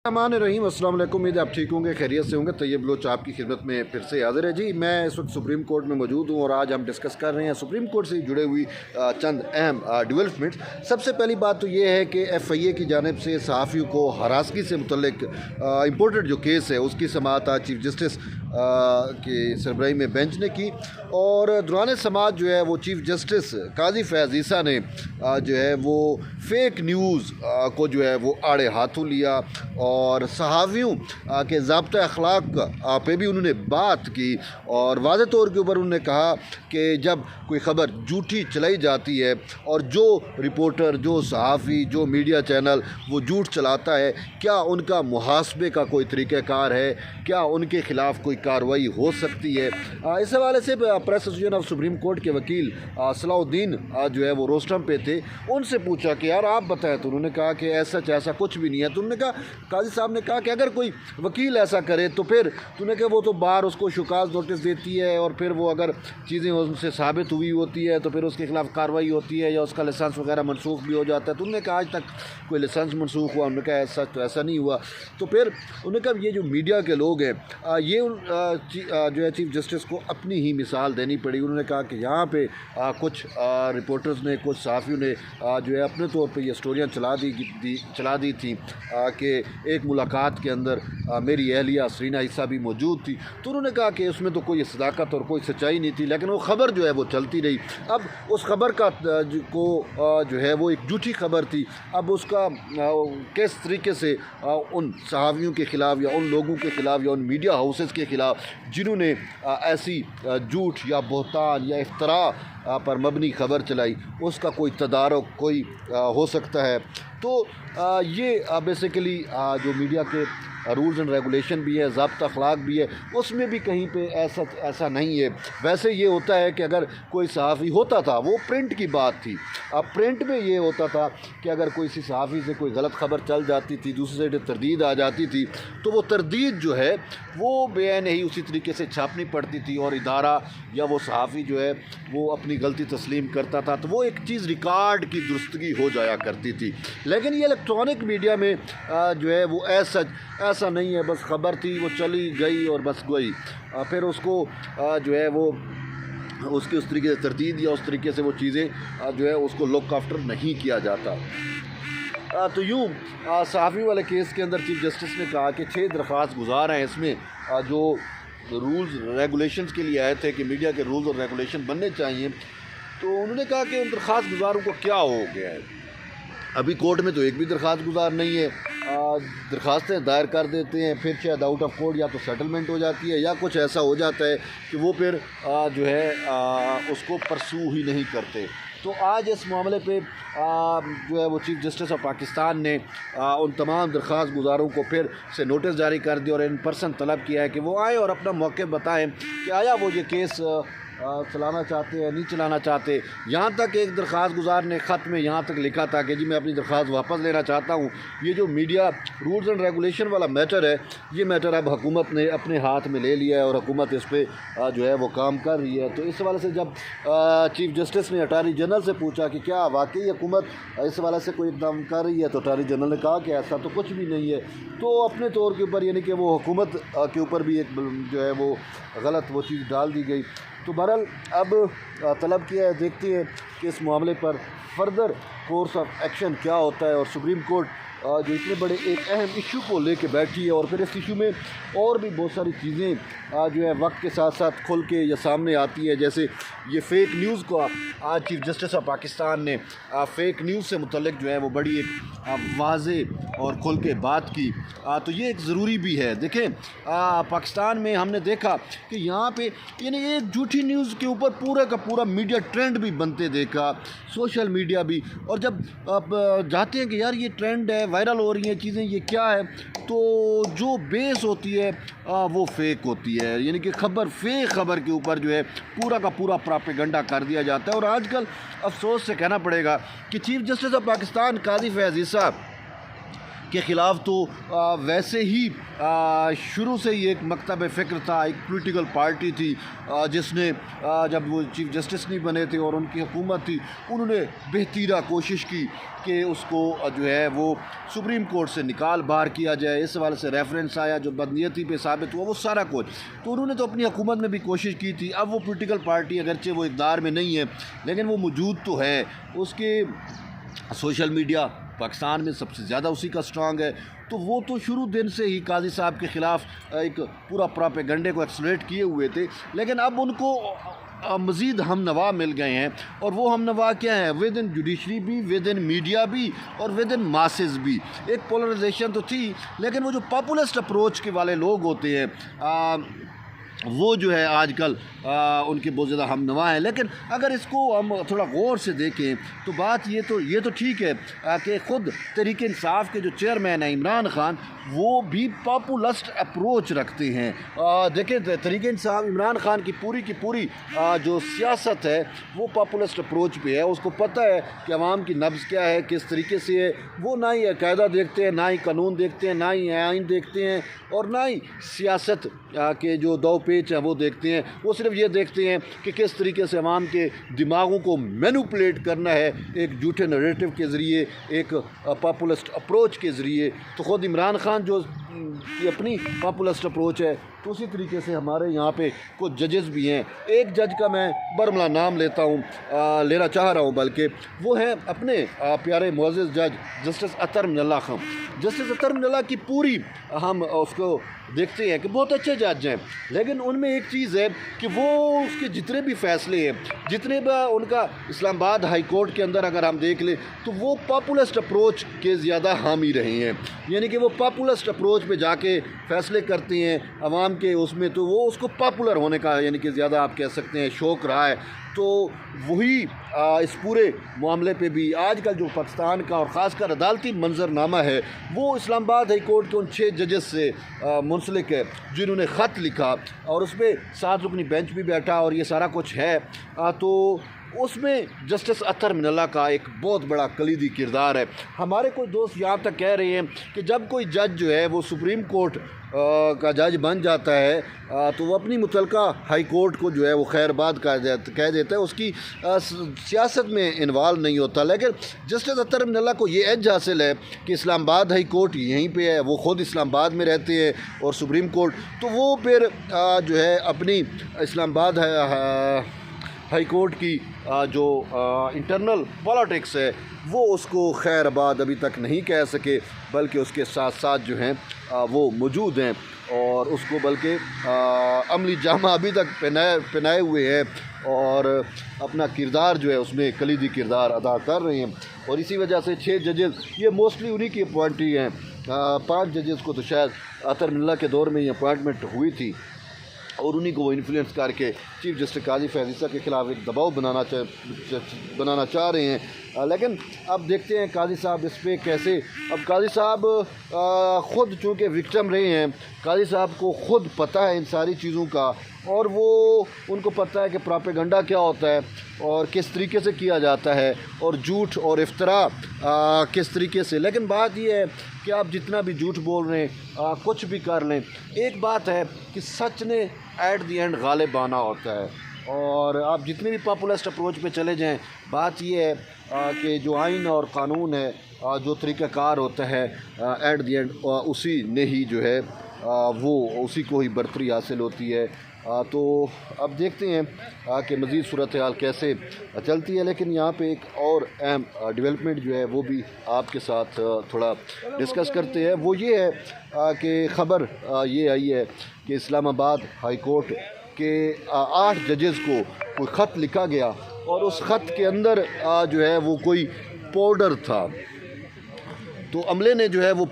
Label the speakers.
Speaker 1: الرحمن الرحیم السلام علیکم، امید آپ ٹھیک ہوں گے، خیریت سے ہوں گے۔ طیب بلوچ آپ کی خدمت میں پھر سے حاضر ہے جی۔ میں اس وقت سپریم کورٹ میں موجود ہوں اور آج ہم ڈسکس کر رہے ہیں سپریم کورٹ سے جڑے ہوئی چند اہم ڈیولپمنٹ۔ سب سے پہلی بات تو یہ ہے کہ ایف آئی اے کی جانب سے صحافیوں کو ہراسگی سے متعلق امپورٹڈ جو کیس ہے اس کی سماعت آج چیف جسٹس کی سربراہی میں بینچ نے کی، اور دوران سماعت جو ہے وہ چیف جسٹس قاضی فیاض عیسیٰ نے جو ہے وہ فیک نیوز کو جو ہے وہ آڑے ہاتھوں لیا اور صحافیوں کے ضابطۂ اخلاق پہ بھی انہوں نے بات کی، اور واضح طور کے اوپر انہوں نے کہا کہ جب کوئی خبر جھوٹی چلائی جاتی ہے اور جو رپورٹر، جو صحافی، جو میڈیا چینل وہ جھوٹ چلاتا ہے، کیا ان کا محاسبے کا کوئی طریقہ کار ہے، کیا ان کے خلاف کوئی کارروائی ہو سکتی ہے۔ اس حوالے سے press association of supreme court کے وکیل صلاح الدین جو ہے وہ روسٹم پہ تھے، ان سے پوچھا کہ یار آپ بتائیں، تو انہوں نے کہا کہ ایسا کچھ بھی نہیں ہے۔ تو انہوں نے کہا، قاضی صاحب نے کہا کہ اگر کوئی وکیل ایسا کرے تو پھر تو نے کہ وہ تو بار اس کو شکاز نوٹس دیتی ہے، اور پھر وہ اگر چیزیں ان سے ثابت ہوئی ہوتی ہے تو پھر اس کے خلاف کارروائی ہوتی ہے یا اس کا لائسنس وغیرہ منسوخ بھی ہو جاتا ہے۔ تو انہوں نے کہا آج تک کوئی لائسنس منسوخ ہوا؟ انہوں نے کہا ایسا نہیں ہوا۔ تو پھر انہوں نے کہا یہ جو میڈیا کے لوگ ہیں یہ جو ہے چیف جسٹس کو اپنی ہی مثال دینی پڑی۔ انہوں نے کہا کہ یہاں پہ کچھ رپورٹرز نے، کچھ صحافیوں نے جو ہے اپنے طور پہ یہ اسٹوریاں چلا دی تھیں کہ ایک ملاقات کے اندر میری اہلیہ سرینا عیسیٰ بھی موجود تھی۔ تو انہوں نے کہا کہ اس میں تو کوئی صداقت اور کوئی سچائی نہیں تھی، لیکن وہ خبر جو ہے وہ چلتی رہی۔ اب اس خبر کا جو ہے وہ ایک جھوٹی خبر تھی، اب اس کا کس طریقے سے ان صحافیوں کے خلاف یا ان لوگوں کے خلاف یا ان میڈیا ہاؤسز کے خلاف جنہوں نے ایسی جھوٹ یا بہتان یا افتراء پر مبنی خبر چلائی، اس کا کوئی تدارک کوئی ہو سکتا ہے۔ تو یہ بیسیکلی جو میڈیا کے رولز اینڈ ریگولیشن بھی ہے، ضابطہ اخلاق بھی ہے، اس میں بھی کہیں پہ ایسا نہیں ہے۔ ویسے یہ ہوتا ہے کہ اگر کوئی صحافی ہوتا تھا، وہ پرنٹ کی بات تھی، اب پرنٹ میں یہ ہوتا تھا کہ اگر کوئی صحافی سے کوئی غلط خبر چل جاتی تھی، دوسری سائڈ تردید آ جاتی تھی، تو وہ تردید جو ہے وہ بیان ہی اسی طریقے سے چھاپنی پڑتی تھی، اور ادارہ یا وہ صحافی جو ہے وہ اپنی غلطی تسلیم کرتا تھا، تو وہ ایک چیز ریکارڈ کی درستگی ہو جایا کرتی تھی۔ لیکن یہ الیکٹرانک میڈیا میں جو ہے وہ ایسا نہیں ہے، بس خبر تھی، وہ چلی گئی اور بس گئی، پھر اس کو جو ہے وہ اس طریقے سے تردید یا اس طریقے سے وہ چیزیں جو ہے اس کو لک آفٹر نہیں کیا جاتا۔ تو یوں صحافی والے کیس کے اندر چیف جسٹس نے کہا کہ 6 درخواست گزار ہیں، اس میں جو رولز ریگولیشنز کے لیے آئے تھے کہ میڈیا کے رولز اور ریگولیشن بننے چاہیے، تو انہوں نے کہا کہ ان درخواست گزاروں کو کیا ہو گیا ہے۔ ابھی کورٹ میں تو ایک بھی درخواست گزار نہیں ہے، درخواستیں دائر کر دیتے ہیں، پھر شاید آؤٹ آف کورٹ یا تو سیٹلمنٹ ہو جاتی ہے یا کچھ ایسا ہو جاتا ہے کہ وہ پھر جو ہے اس کو پرسو ہی نہیں کرتے۔ تو آج اس معاملے پہ جو ہے وہ چیف جسٹس آف پاکستان نے ان تمام درخواست گزاروں کو پھر سے نوٹس جاری کر دیا اور ان پرسن طلب کیا ہے کہ وہ آئیں اور اپنا موقف بتائیں کہ آیا وہ یہ کیس چلانا چاہتے ہیں نہیں چلانا چاہتے۔ یہاں تک ایک درخواست گزار نے خط میں یہاں تک لکھا تھا کہ جی میں اپنی درخواست واپس لینا چاہتا ہوں، یہ جو میڈیا رولز اینڈ ریگولیشن والا میٹر ہے، یہ میٹر اب حکومت نے اپنے ہاتھ میں لے لیا ہے اور حکومت اس پہ جو ہے وہ کام کر رہی ہے۔ تو اس حوالے سے جب چیف جسٹس نے اٹارنی جنرل سے پوچھا کہ کیا واقعی حکومت اس حوالے سے کوئی اقدام کر رہی ہے، تو اٹارنی جنرل نے کہا کہ ایسا تو کچھ بھی نہیں ہے۔ تو اپنے طور کے اوپر یعنی کہ وہ حکومت کے اوپر بھی ایک جو ہے وہ غلط وہ چیز ڈال دی گئی۔ تو بہرحال اب طلب کیا ہے، دیکھتے ہیں کہ اس معاملے پر فردر کورس آف ایکشن کیا ہوتا ہے، اور سپریم کورٹ جو اتنے بڑے ایک اہم ایشو کو لے کے بیٹھی ہے، اور پھر اس ایشو میں اور بھی بہت ساری چیزیں جو ہے وقت کے ساتھ ساتھ کھل کے یا سامنے آتی ہے، جیسے یہ فیک نیوز کو آج چیف جسٹس آف پاکستان نے فیک نیوز سے متعلق جو ہے وہ بڑی ایک واضح اور کھل کے بات کی۔ تو یہ ایک ضروری بھی ہے۔ دیکھیں پاکستان میں ہم نے دیکھا کہ یہاں پہ یعنی ایک جھوٹی نیوز کے اوپر پورا کا پورا میڈیا ٹرینڈ بھی بنتے دیکھا، سوشل میڈیا بھی، اور جب آپ جاتے ہیں کہ یار یہ ٹرینڈ ہے، وائرل ہو رہی ہیں چیزیں، یہ کیا ہے، تو جو بیس ہوتی ہے وہ فیک ہوتی ہے، یعنی کہ فیک خبر کے اوپر جو ہے پورا کا پورا پراپیگنڈا کر دیا جاتا ہے۔ اور آج کل افسوس سے کہنا پڑے گا کہ چیف جسٹس آف پاکستان قاضی فیاض عیسیٰ کے خلاف تو ویسے ہی شروع سے ہی ایک مکتب فکر تھا، ایک پولیٹیکل پارٹی تھی جس نے جب وہ چیف جسٹس نہیں بنے تھے اور ان کی حکومت تھی، انہوں نے بہتیرہ کوشش کی کہ اس کو جو ہے وہ سپریم کورٹ سے نکال باہر کیا جائے۔ اس حوالے سے ریفرنس آیا جو بدنیتی پہ ثابت ہوا، وہ سارا کچھ تو انہوں نے تو اپنی حکومت میں بھی کوشش کی تھی۔ اب وہ پولیٹیکل پارٹی اگرچہ وہ اقتدار میں نہیں ہے لیکن وہ موجود تو ہے، اس کے سوشل میڈیا پاکستان میں سب سے زیادہ اسی کا سٹرانگ ہے، تو وہ تو شروع دن سے ہی قاضی صاحب کے خلاف ایک پورا پراپیگنڈے کو ایکسلریٹ کیے ہوئے تھے، لیکن اب ان کو مزید ہم نوا مل گئے ہیں، اور وہ ہم نوا کیا ہیں؟ ود ان جوڈیشری بھی، ود ان میڈیا بھی، اور ود ان ماسز بھی۔ ایک پولرائزیشن تو تھی، لیکن وہ جو پاپولسٹ اپروچ کے والے لوگ ہوتے ہیں وہ جو ہے آج کل ان کے بہت زیادہ ہم نوا ہیں۔ لیکن اگر اس کو ہم تھوڑا غور سے دیکھیں تو بات یہ تو ٹھیک ہے کہ خود تحریک انصاف کے جو چیئرمین ہیں عمران خان، وہ بھی پاپولسٹ اپروچ رکھتے ہیں۔ دیکھیں تحریک انصاف عمران خان کی پوری جو سیاست ہے وہ پاپولسٹ اپروچ پہ ہے۔ اس کو پتہ ہے کہ عوام کی نبض کیا ہے، کس طریقے سے ہے۔ وہ نہ ہی قاعدہ دیکھتے ہیں، نہ ہی قانون دیکھتے ہیں، نہ ہی آئین دیکھتے ہیں، اور نہ ہی سیاست کے جو دو پیچ ہیں وہ دیکھتے ہیں۔ وہ صرف یہ دیکھتے ہیں کہ کس طریقے سے عوام کے دماغوں کو مینوپولیٹ کرنا ہے ایک جھوٹے نریٹو کے ذریعے، ایک پاپولسٹ اپروچ کے ذریعے۔ تو خود عمران خان جو اپنی پاپولسٹ اپروچ ہے، تو اسی طریقے سے ہمارے یہاں پہ کچھ ججز بھی ہیں۔ ایک جج کا میں برملا نام لینا چاہ رہا ہوں، بلکہ وہ ہیں اپنے پیارے معزز جج جسٹس اطہر من اللہ خان۔ جسٹس اطہر من اللہ کی پوری ہم اس کو دیکھتے ہیں کہ بہت اچھے جج ہیں، لیکن ان میں ایک چیز ہے کہ وہ اس کے جتنے بھی فیصلے ہیں، جتنے بھی ان کا اسلام آباد ہائی کورٹ کے اندر اگر ہم دیکھ لیں تو وہ پاپولسٹ اپروچ کے زیادہ حامی رہے ہیں، یعنی کہ وہ پاپولسٹ اپروچ پہ جا کے فیصلے کرتے ہیں عوام کے اس میں، تو وہ اس کو پاپولر ہونے کا یعنی کہ زیادہ آپ کہہ سکتے ہیں شوق رہا ہے۔ تو وہی اس پورے معاملے پہ بھی آج کل جو پاکستان کا اور خاص کر عدالتی منظرنامہ ہے وہ اسلام آباد ہائی کورٹ کے ان 6 ججز سے منسلک ہے جنہوں نے خط لکھا، اور اس میں 7 رکنی بینچ بھی بیٹھا اور یہ سارا کچھ ہے۔ تو اس میں جسٹس اطہر من اللہ کا ایک بہت بڑا کلیدی کردار ہے۔ ہمارے کچھ دوست یہاں تک کہہ رہے ہیں کہ جب کوئی جج جو ہے وہ سپریم کورٹ کا جج بن جاتا ہے تو وہ اپنی متعلقہ ہائی کورٹ کو جو ہے وہ خیر باد کہہ دیتا ہے، اس کی سیاست میں انوالو نہیں ہوتا۔ لیکن جسٹس اطہر من اللہ کو یہ ایج حاصل ہے کہ اسلام آباد ہائی کورٹ یہیں پہ ہے، وہ خود اسلام آباد میں رہتے ہیں، اور سپریم کورٹ تو وہ پھر جو ہے اپنی اسلام آباد ہائی کورٹ کی جو انٹرنل پالیٹکس ہے وہ اس کو خیر آباد ابھی تک نہیں کہہ سکے، بلکہ اس کے ساتھ ساتھ جو ہیں وہ موجود ہیں، اور اس کو بلکہ عملی جامہ ابھی تک پہنائے ہوئے ہیں، اور اپنا کردار جو ہے اس میں کلیدی کردار ادا کر رہے ہیں۔ اور اسی وجہ سے 6 ججز یہ موسٹلی انہی کی اپوائنٹی ہیں۔ 5 ججز کو تو شاید اطہر من اللہ کے دور میں یہ اپوائنٹمنٹ ہوئی تھی، اور انہی کو وہ انفلوئنس کر کے چیف جسٹس قاضی فیاض عیسیٰ کے خلاف ایک دباؤ بنانا چاہ رہے ہیں۔ لیکن اب دیکھتے ہیں قاضی صاحب اس پہ کیسے۔ اب قاضی صاحب خود چونکہ وکٹم رہے ہیں، قاضی صاحب کو خود پتہ ہے ان ساری چیزوں کا، اور وہ ان کو پتہ ہے کہ پراپیگنڈا کیا ہوتا ہے اور کس طریقے سے کیا جاتا ہے، اور جھوٹ اور افتراء کس طریقے سے۔ لیکن بات یہ ہے کہ آپ جتنا بھی جھوٹ بول رہے ہیں، کچھ بھی کر لیں، ایک بات ہے کہ سچ نے ایٹ دی اینڈ غالب آنا ہوتا ہے۔ اور آپ جتنے بھی پاپولسٹ اپروچ پہ چلے جائیں، بات یہ ہے کہ جو آئین اور قانون ہے، جو طریقہ کار ہوتا ہے، ایٹ دی اینڈ اسی نے ہی جو ہے وہ اسی کو ہی برتری حاصل ہوتی ہے۔ تو اب دیکھتے ہیں کہ مزید صورتحال کیسے چلتی ہے۔ لیکن یہاں پہ ایک اور اہم ڈیولپمنٹ جو ہے وہ بھی آپ کے ساتھ تھوڑا ڈسکس کرتے ہیں۔ وہ یہ ہے کہ خبر یہ آئی ہے کہ اسلام آباد ہائی کورٹ کے 8 ججز کو کوئی خط لکھا گیا، اور اس خط کے اندر جو ہے وہ کوئی پاؤڈر تھا، تو عملے نے جو ہے وہ